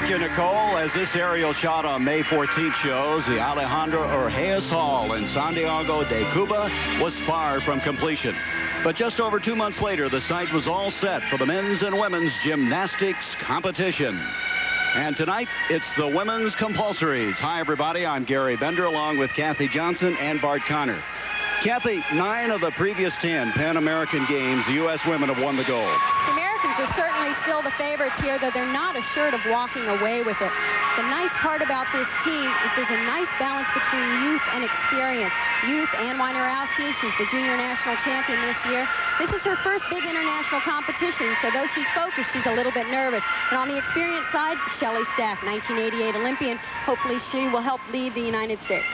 Thank you, Nicole. As this aerial shot on May 14th shows, the Alejandro Urgeas Hall in Santiago de Cuba was far from completion. But just over 2 months later, the site was all set for the men's and women's gymnastics competition. And tonight, it's the women's compulsories. Hi, everybody. I'm Gary Bender, along with Kathy Johnson and Bart Connor. Kathy, 9 of the previous 10 Pan American Games, the U.S. women have won the gold. The Americans are certainly still the favorites here, though they're not assured of walking away with it. The nice part about this team is there's a nice balance between youth and experience. Youth, Ann Weinarowski, she's the junior national champion this year. This is her first big international competition, so though she's focused, she's a little bit nervous. And on the experience side, Shelley Stack, 1988 Olympian. Hopefully she will help lead the United States.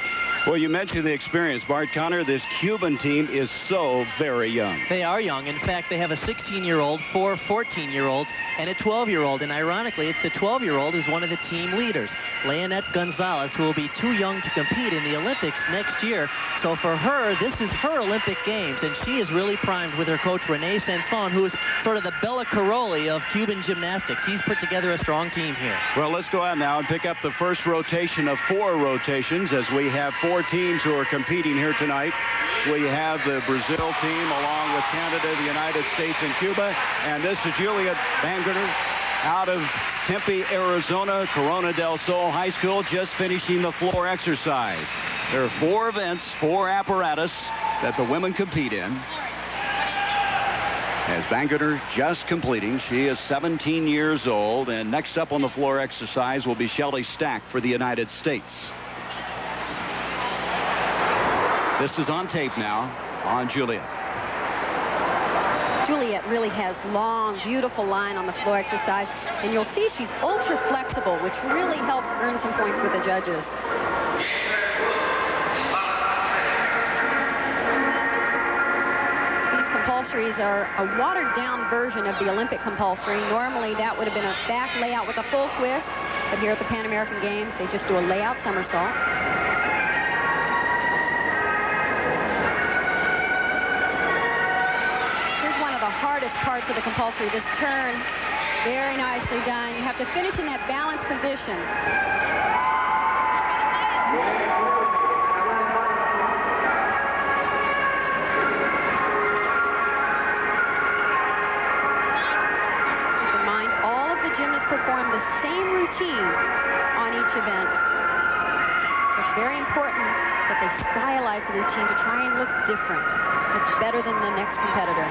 Well, you mentioned the experience, Bart Connor. This Cuban team is so very young. They are young. In fact, they have a 16-year-old, 4 14-year-olds, and a 12-year-old. And ironically, it's the 12-year-old who's one of the team leaders, Leonette Gonzalez, who will be too young to compete in the Olympics next year. So for her, this is her Olympic Games, and she is really primed with her coach, Renee Sanson, who is sort of the Bella Caroli of Cuban gymnastics. He's put together a strong team here. Well, let's go out now and pick up the first rotation of 4 rotations, as we have 4 teams who are competing here tonight. We have the Brazil team along with Canada, the United States, and Cuba. And this is Juliet Bangerter out of Tempe, Arizona, Corona del Sol High School, just finishing the floor exercise. There are 4 events, 4 apparatus that the women compete in. As Bangerter just completing, she is 17 years old. And next up on the floor exercise will be Shelley Stack for the United States. This is on tape now on Juliet. Juliet really has long, beautiful line on the floor exercise, and you'll see she's ultra flexible, which really helps earn some points with the judges. These compulsories are a watered-down version of the Olympic compulsory. Normally, that would have been a back layout with a full twist, but here at the Pan American Games, they just do a layout somersault. Hardest parts of the compulsory, this turn, very nicely done. You have to finish in that balanced position. Keep in mind, all of the gymnasts perform the same routine on each event. So it's very important that they stylize the routine to try and look different, look better than the next competitor.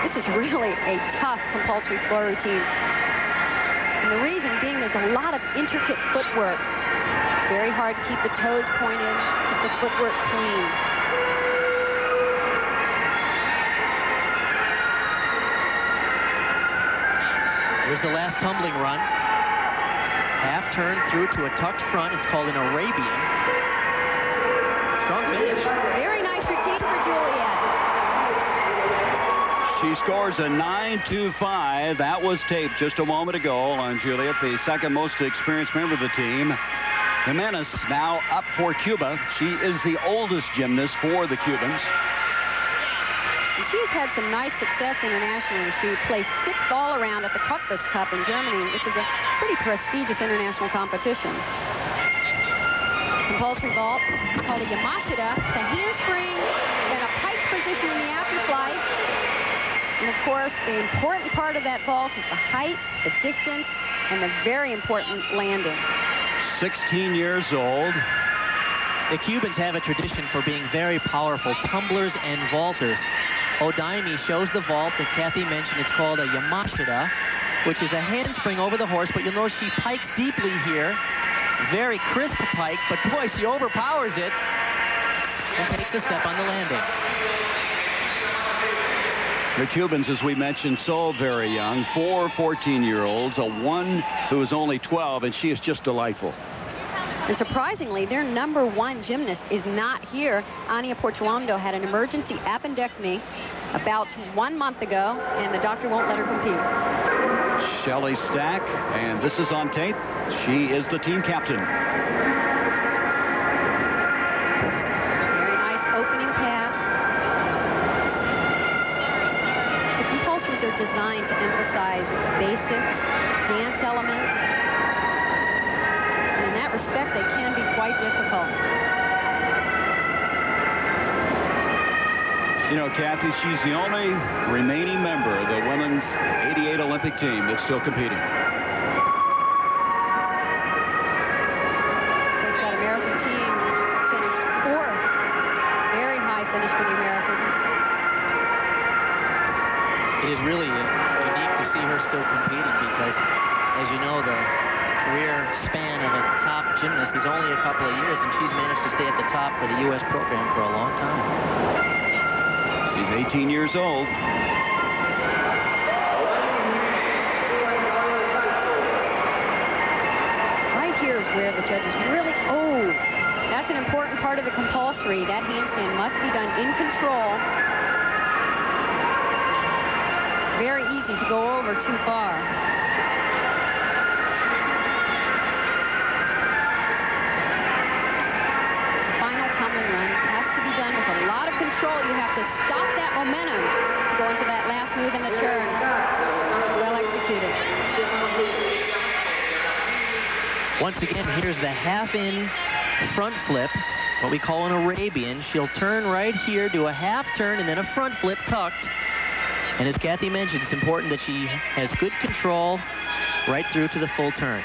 This is really a tough compulsory floor routine. And the reason being there's a lot of intricate footwork. It's very hard to keep the toes pointed, keep the footwork clean. Here's the last tumbling run. Half turn through to a tucked front. It's called an Arabian. Strong finish. Very nice routine for Juliet. She scores a 9.25. That was taped just a moment ago on Juliet, the second most experienced member of the team. Jimenez now up for Cuba. She is the oldest gymnast for the Cubans. And she's had some nice success internationally. She placed 6th all around at the Cottbus Cup in Germany, which is a pretty prestigious international competition. Compulsory vault called a Yamashita. It's a handspring, then a pike position in the afterflight. And, of course, the important part of that vault is the height, the distance, and the very important landing. 16 years old. The Cubans have a tradition for being very powerful tumblers and vaulters. Odaime shows the vault that Kathy mentioned. It's called a Yamashita, which is a handspring over the horse, but you'll notice she pikes deeply here. Very crisp pike, but boy, she overpowers it and takes a step on the landing. The Cubans, as we mentioned, so very young. 4 14-year-olds, a 1 who is only 12, and she is just delightful. And surprisingly, their #1 gymnast is not here. Ania Portuondo had an emergency appendectomy about 1 month ago, and the doctor won't let her compete. Shelley Stack, and this is on tape. She is the team captain. Very nice opening quite difficult. You know, Kathy, she's the only remaining member of the women's '88 Olympic team that's still competing. That American team finished 4th. Very high finish for the Americans. It is really unique to see her still competing because, as you know, the career span of a top gymnast is only a couple of years, and she's managed to stay at the top for the U.S. program for a long time. She's 18 years old. Right here is where the judges really, that's an important part of the compulsory. That handstand must be done in control. Very easy to go over too far. Final tumbling run has to be done with a lot of control. You have to stop that momentum to go into that last move in the turn. Well executed. Once again, here's the half-in front flip, what we call an Arabian. She'll turn right here, do a half turn, and then a front flip tucked. And as Kathy mentioned, it's important that she has good control right through to the full turn.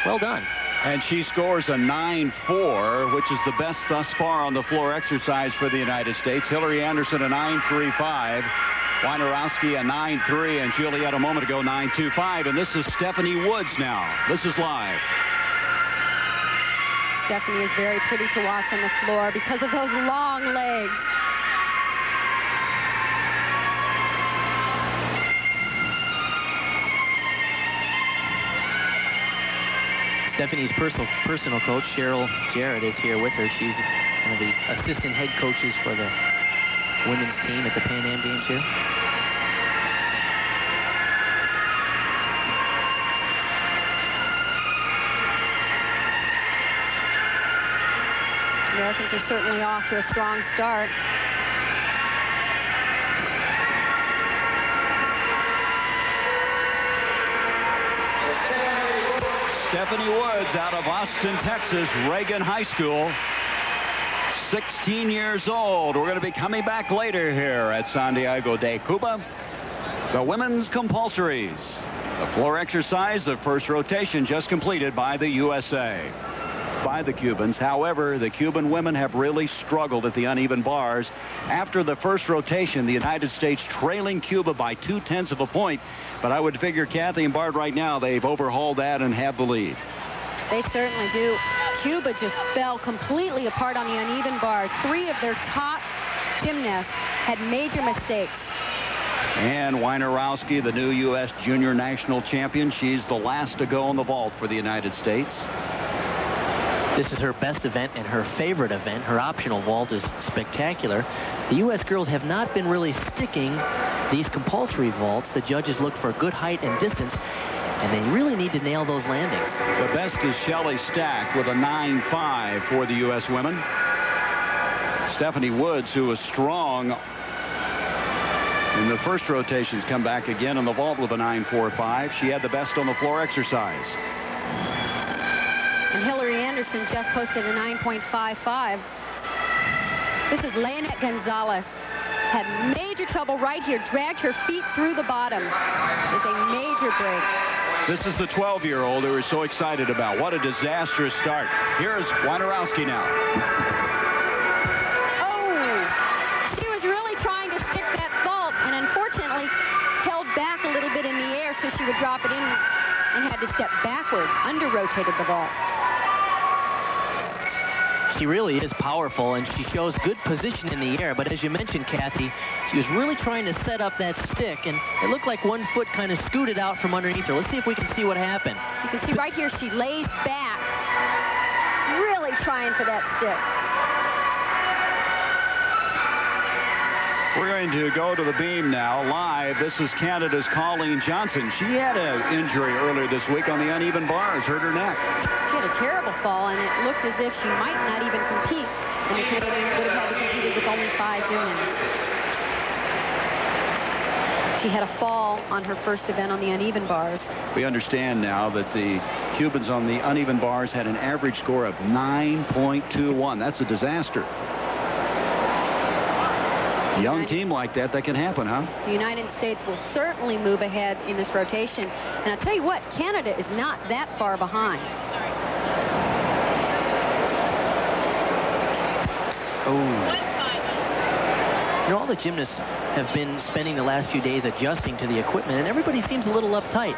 Well done. And she scores a 9.4, which is the best thus far on the floor exercise for the United States. Hillary Anderson, a 9.35. Wojnarowski, a 9.3. And Juliet, a moment ago, 9.25. And this is Stephanie Woods now. This is live. Stephanie is very pretty to watch on the floor because of those long legs. Stephanie's personal coach, Cheryl Jarrett, is here with her. She's one of the assistant head coaches for the women's team at the Pan Am Games here. Americans are certainly off to a strong start. Stephanie Woods out of Austin, Texas, Reagan High School. 16 years old. We're going to be coming back later here at Santiago de Cuba. The women's compulsories. The floor exercise, the first rotation just completed by the USA. By the Cubans. However, the Cuban women have really struggled at the uneven bars. After the first rotation, the United States trailing Cuba by 0.2 of a point. But I would figure Kathy and Bart right now, they've overhauled that and have the lead. They certainly do. Cuba just fell completely apart on the uneven bars. 3 of their top gymnasts had major mistakes. And Wojnarowski, the new U.S. junior national champion, she's the last to go on the vault for the United States. This is her best event and her favorite event. Her optional vault is spectacular. The U.S. girls have not been really sticking these compulsory vaults. The judges look for good height and distance, and they really need to nail those landings. The best is Shelley Stack with a 9.5 for the U.S. women. Stephanie Woods, who was strong in the first rotations, come back again in the vault with a 9.45. She had the best on the floor exercise. And Hillary Anderson just posted a 9.55. This is Leonette Gonzalez. Had major trouble right here, dragged her feet through the bottom. It's a major break. This is the 12-year-old who is so excited about. What a disastrous start. Here's Wojnarowski now. Oh, she was really trying to stick that vault and unfortunately held back a little bit in the air so she would drop it in and had to step backwards, under-rotated the vault. She really is powerful, and she shows good position in the air. But as you mentioned, Kathy, she was really trying to set up that stick, and it looked like one foot kind of scooted out from underneath her. Let's see if we can see what happened. You can see right here she lays back, really trying for that stick. We're going to go to the beam now, live. This is Canada's Colleen Johnson. She had an injury earlier this week on the uneven bars, hurt her neck. She had a terrible fall, and it looked as if she might not even compete, and the Canadians would have had to compete with only 5 gymnasts. She had a fall on her first event on the uneven bars. We understand now that the Cubans on the uneven bars had an average score of 9.21. That's a disaster. A young team like that can happen, huh? The United States will certainly move ahead in this rotation. And I'll tell you what, Canada is not that far behind. Oh. You know, all the gymnasts have been spending the last few days adjusting to the equipment, and everybody seems a little uptight.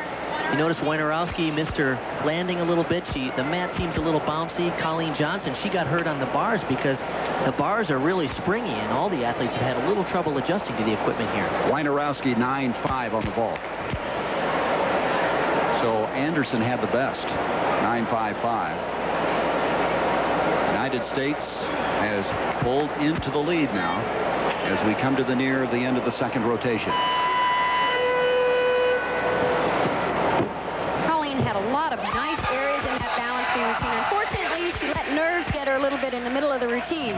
You notice Wojnarowski missed her landing a little bit. The mat seems a little bouncy. Colleen Johnson, she got hurt on the bars because the bars are really springy, and all the athletes have had a little trouble adjusting to the equipment here. Wojnarowski 9.5 on the vault. So Anderson had the best, 9.55. United States has pulled into the lead now as we come to the end of the second rotation. Colleen had a lot of nice areas in that balance beam routine. Unfortunately, she let nerves get her a little bit in the middle of the routine.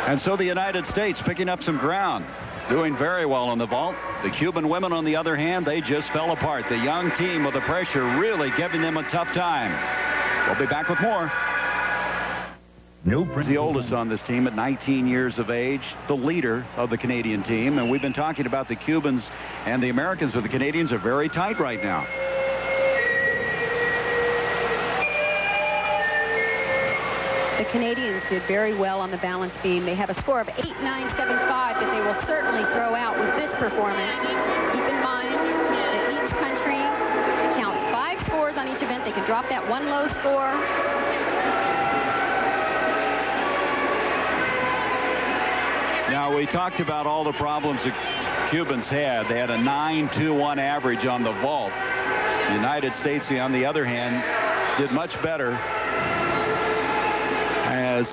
And so the United States picking up some ground, doing very well on the vault. The Cuban women, on the other hand, they just fell apart. The young team with the pressure really giving them a tough time. We'll be back with more. The oldest on this team at 19 years of age, the leader of the Canadian team. And we've been talking about the Cubans and the Americans, but the Canadians are very tight right now. The Canadians did very well on the balance beam. They have a score of 8.975 that they will certainly throw out with this performance. Keep in mind that each country counts 5 scores on each event. They can drop that one low score. Now, we talked about all the problems the Cubans had. They had a 9.21 average on the vault. The United States, on the other hand, did much better. As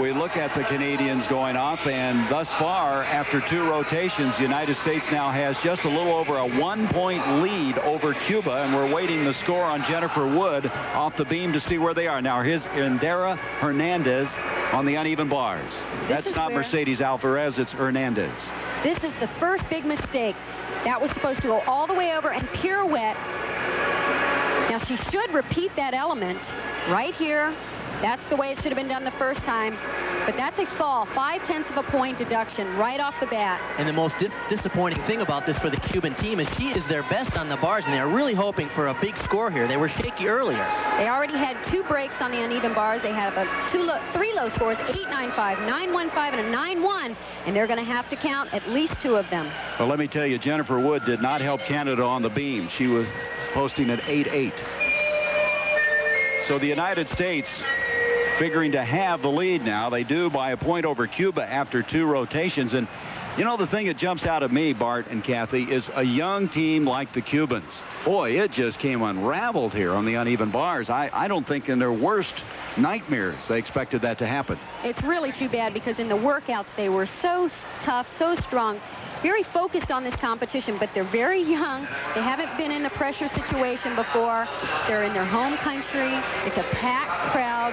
we look at the Canadians going off, and thus far, after 2 rotations, the United States now has just a little over a 1-point lead over Cuba, and we're waiting the score on Jennifer Wood off the beam to see where they are. Now, here's Indira Hernandez on the uneven bars. That's not Mercedes Alvarez, it's Hernandez. This is the first big mistake. That was supposed to go all the way over and pirouette. Now, she should repeat that element right here. That's the way it should have been done the first time. But that's a fall, 0.5 of a point deduction right off the bat. And the most disappointing thing about this for the Cuban team is she is their best on the bars, and they're really hoping for a big score here. They were shaky earlier. They already had 2 breaks on the uneven bars. They have 3 low scores, 8.95, 9.15, and a 9.1, and they're going to have to count at least 2 of them. Well, let me tell you, Jennifer Wood did not help Canada on the beam. She was posting at 8.8. So the United States figuring to have the lead now. They do by a point over Cuba after 2 rotations. And you know, the thing that jumps out at me, Bart and Kathy, is a young team like the Cubans. Boy, it just came unraveled here on the uneven bars. I don't think in their worst nightmares they expected that to happen. It's really too bad because in the workouts they were so tough, so strong, very focused on this competition, but they're very young. They haven't been in a pressure situation before. They're in their home country. It's a packed crowd.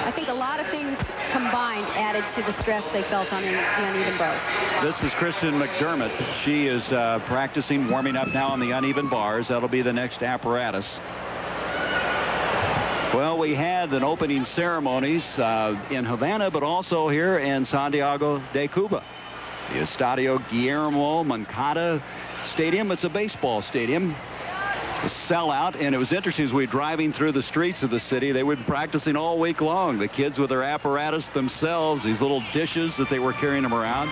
I think a lot of things combined added to the stress they felt on the uneven bars. This is Kristen McDermott. She is practicing, warming up now on the uneven bars. That'll be the next apparatus. Well, we had an opening ceremonies in Havana, but also here in Santiago de Cuba. The Estadio Guillermo Moncada Stadium. It's a baseball stadium. A sellout, and it was interesting as we were driving through the streets of the city. They were practicing all week long. The kids with their apparatus themselves, these little dishes that they were carrying them around.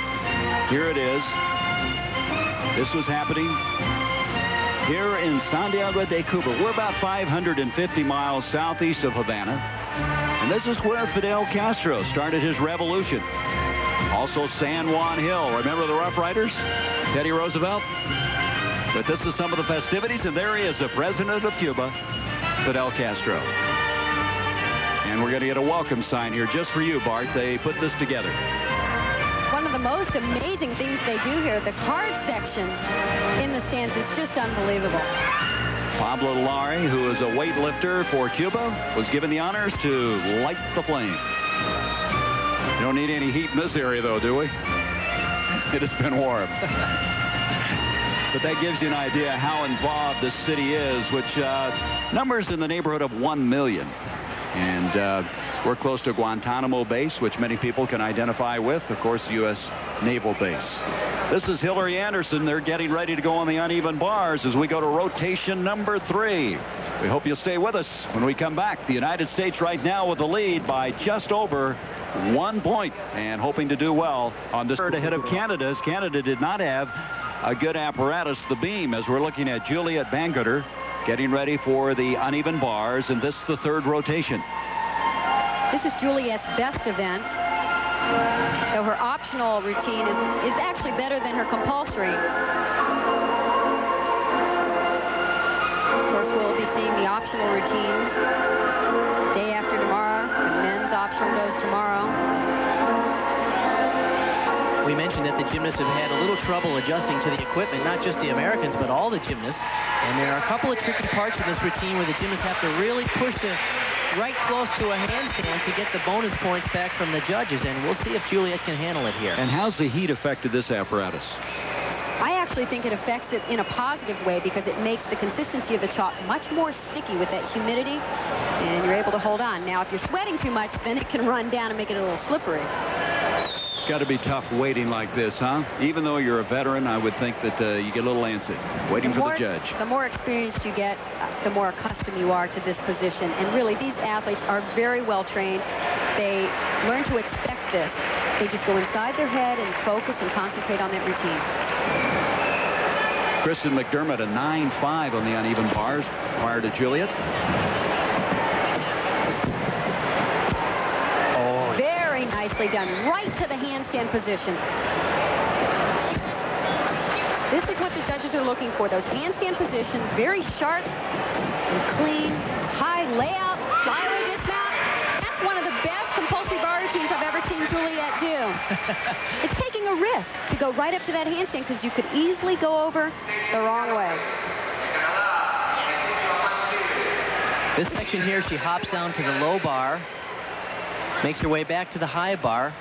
Here it is. This was happening here in Santiago de Cuba. We're about 550 miles southeast of Havana. And this is where Fidel Castro started his revolution. Also San Juan Hill. Remember the Rough Riders? Teddy Roosevelt? But this is some of the festivities, and there he is, the president of Cuba, Fidel Castro. And we're going to get a welcome sign here just for you, Bart. They put this together. One of the most amazing things they do here, the card section in the stands, is just unbelievable. Pablo Lari, who is a weightlifter for Cuba, was given the honors to light the flame. You don't need any heat in this area, though, do we? It has been warm. But that gives you an idea how involved this city is, which numbers in the neighborhood of 1 million. And we're close to Guantanamo Base, which many people can identify with, of course, U.S. Naval Base. This is Hillary Anderson. They're getting ready to go on the uneven bars as we go to rotation number 3. We hope you'll stay with us when we come back. The United States right now with the lead by just over 1 point and hoping to do well on this third ahead of Canada, as Canada did not have a good apparatus, the beam, as we're looking at Juliet Bangerter getting ready for the uneven bars, and this is the third rotation. This is Juliet's best event, though her optional routine is actually better than her compulsory. Of course, we'll be seeing the optional routines day after tomorrow. The men's optional goes tomorrow. We mentioned that the gymnasts have had a little trouble adjusting to the equipment, not just the Americans, but all the gymnasts. And there are a couple of tricky parts of this routine where the gymnasts have to really push it right close to a handstand to get the bonus points back from the judges. And we'll see if Juliet can handle it here. And how's the heat affected this apparatus? I actually think it affects it in a positive way because it makes the consistency of the chalk much more sticky with that humidity, and you're able to hold on. Now, if you're sweating too much, then it can run down and make it a little slippery. Got to be tough waiting like this, huh? Even though you're a veteran, I would think that you get a little antsy, waiting for the judge. The more experienced you get, the more accustomed you are to this position. And really, these athletes are very well trained. They learn to expect this. They just go inside their head and focus and concentrate on that routine. Kristen McDermott, a 9.5 on the uneven bars prior to Juliet. Very nicely done, right to the handstand position. This is what the judges are looking for, those handstand positions, very sharp and clean, high layout, flyaway dismount. That's one of the best compulsory bar routines I've ever seen Juliet do. It's taking a risk to go right up to that handstand because you could easily go over the wrong way. This section here, she hops down to the low bar, makes her way back to the high bar,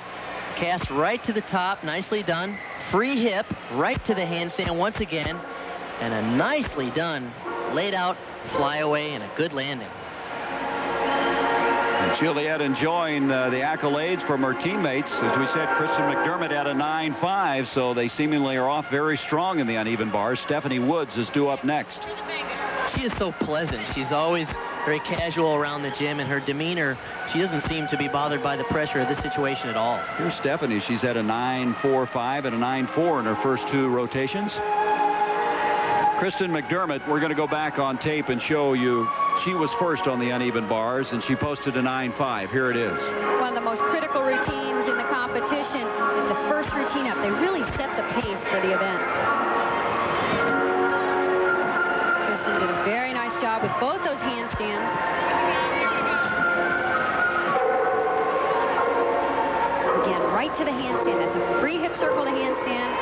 casts right to the top, nicely done. Free hip, right to the handstand once again, and a nicely done, laid out flyaway and a good landing. And Juliet enjoying the accolades from her teammates. As we said, Kristen McDermott had a 9.5, so they seemingly are off very strong in the uneven bars. Stephanie Woods is due up next. She is so pleasant. She's always very casual around the gym, and her demeanor, she doesn't seem to be bothered by the pressure of this situation at all. Here's Stephanie. She's had a 9.45 and a 9.4 in her first 2 rotations. Kristen McDermott, we're going to go back on tape and show you she was first on the uneven bars, and she posted a 9.5. Here it is. One of the most critical routines in the competition is the first routine up. They really set the pace for the event. Kristen did a very nice job with both those handstands. Again, right to the handstand. That's a free hip circle to handstand.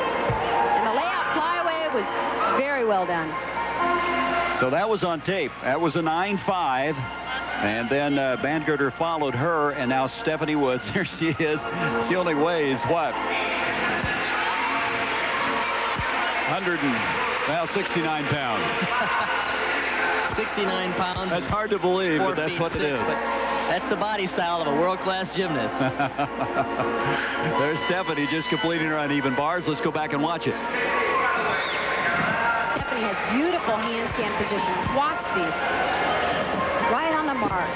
And the layout flyaway was very well done. So that was on tape. That was a 9.5. And then Bangerter followed her, and now Stephanie Woods. Here she is. She only weighs, what? 69 pounds. 69 pounds. That's hard to believe, but that's what it is. But that's the body style of a world-class gymnast. There's Stephanie just completing her uneven bars. Let's go back and watch it. Stephanie has beautiful handstand positions. Watch these. Right on the mark.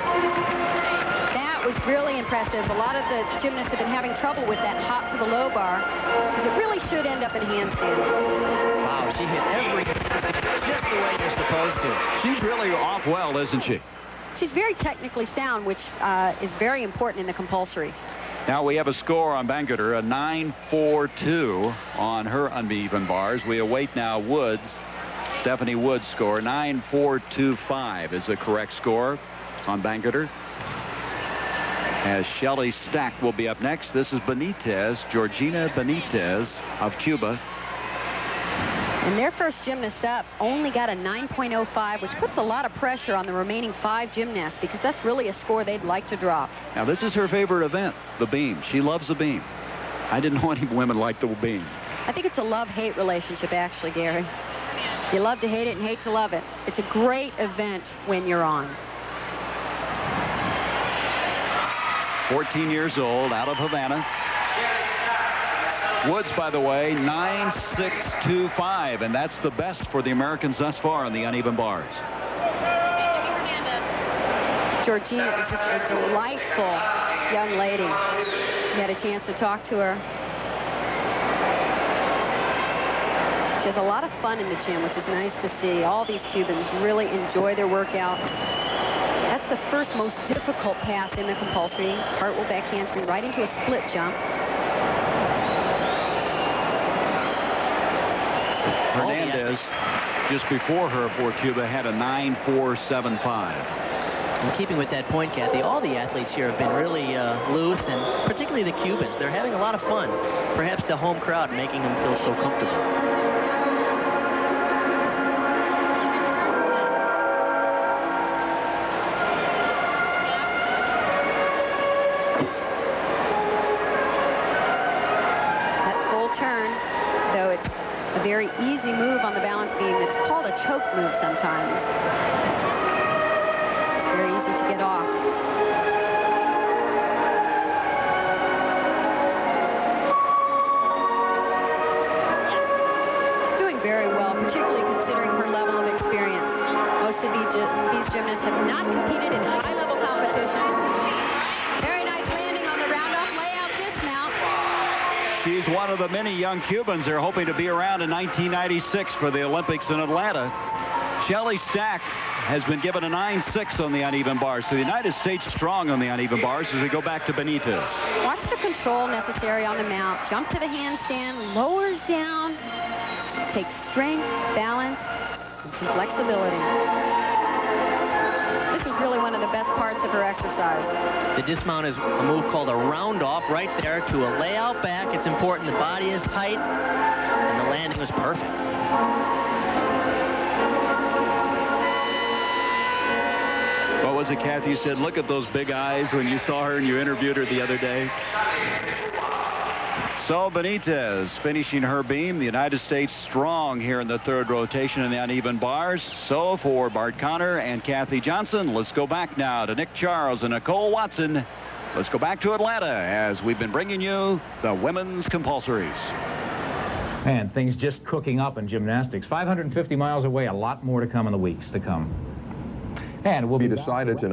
That was really impressive. A lot of the gymnasts have been having trouble with that hop to the low bar, because it really should end up in handstand. Wow, she hit every handstand just the way you're supposed to. She's really off well, isn't she? She's very technically sound, which is very important in the compulsory. Now we have a score on Bangerter, a 9.42 on her uneven bars. We await now Woods, Stephanie Woods' score. 9.425 is the correct score on Bangerter. As Shelley Stack will be up next. This is Benitez, Georgina Benitez of Cuba. And their first gymnast up only got a 9.05, which puts a lot of pressure on the remaining 5 gymnasts, because that's really a score they'd like to drop. Now, this is her favorite event, the beam. She loves the beam. I didn't know any women like the beam. I think it's a love-hate relationship, actually, Gary. You love to hate it and hate to love it. It's a great event when you're on. 14 years old, out of Havana. Woods, by the way, 9.625, and that's the best for the Americans thus far on the uneven bars. Georgina is just a delightful young lady. We had a chance to talk to her. She has a lot of fun in the gym, which is nice to see. All these Cubans really enjoy their workout. That's the first most difficult pass in the compulsory. Cartwheel back handspring right into a split jump. Hernandez, just before her for Cuba, had a 9.475. In keeping with that point, Kathy, all the athletes here have been really loose, and particularly the Cubans. They're having a lot of fun. Perhaps the home crowd making them feel so comfortable. That full turn, though it's a very easy move on the balance beam. It's called a choke move sometimes. Very easy to get off. She's doing very well, particularly considering her level of experience. Most of these gymnasts have not competed in high-level competition. Very nice landing on the round-off layout dismount. She's one of the many young Cubans they're hoping to be around in 1996 for the Olympics in Atlanta. Shelley Stack has been given a 9.6 on the uneven bars. So the United States strong on the uneven bars as we go back to Benitez. Watch the control necessary on the mount. Jump to the handstand, lowers down, takes strength, balance, and some flexibility. This is really one of the best parts of her exercise. The dismount is a move called a round off right there to a layout back. It's important the body is tight, and the landing was perfect. What was it, Kathy? You said, look at those big eyes when you saw her and you interviewed her the other day. So Benitez finishing her beam. The United States strong here in the third rotation in the uneven bars. So for Bart Connor and Kathy Johnson, let's go back now to Nick Charles and Nicole Watson. Let's go back to Atlanta as we've been bringing you the women's compulsories. And things just cooking up in gymnastics. 550 miles away, a lot more to come in the weeks to come. And we'll be decided tonight.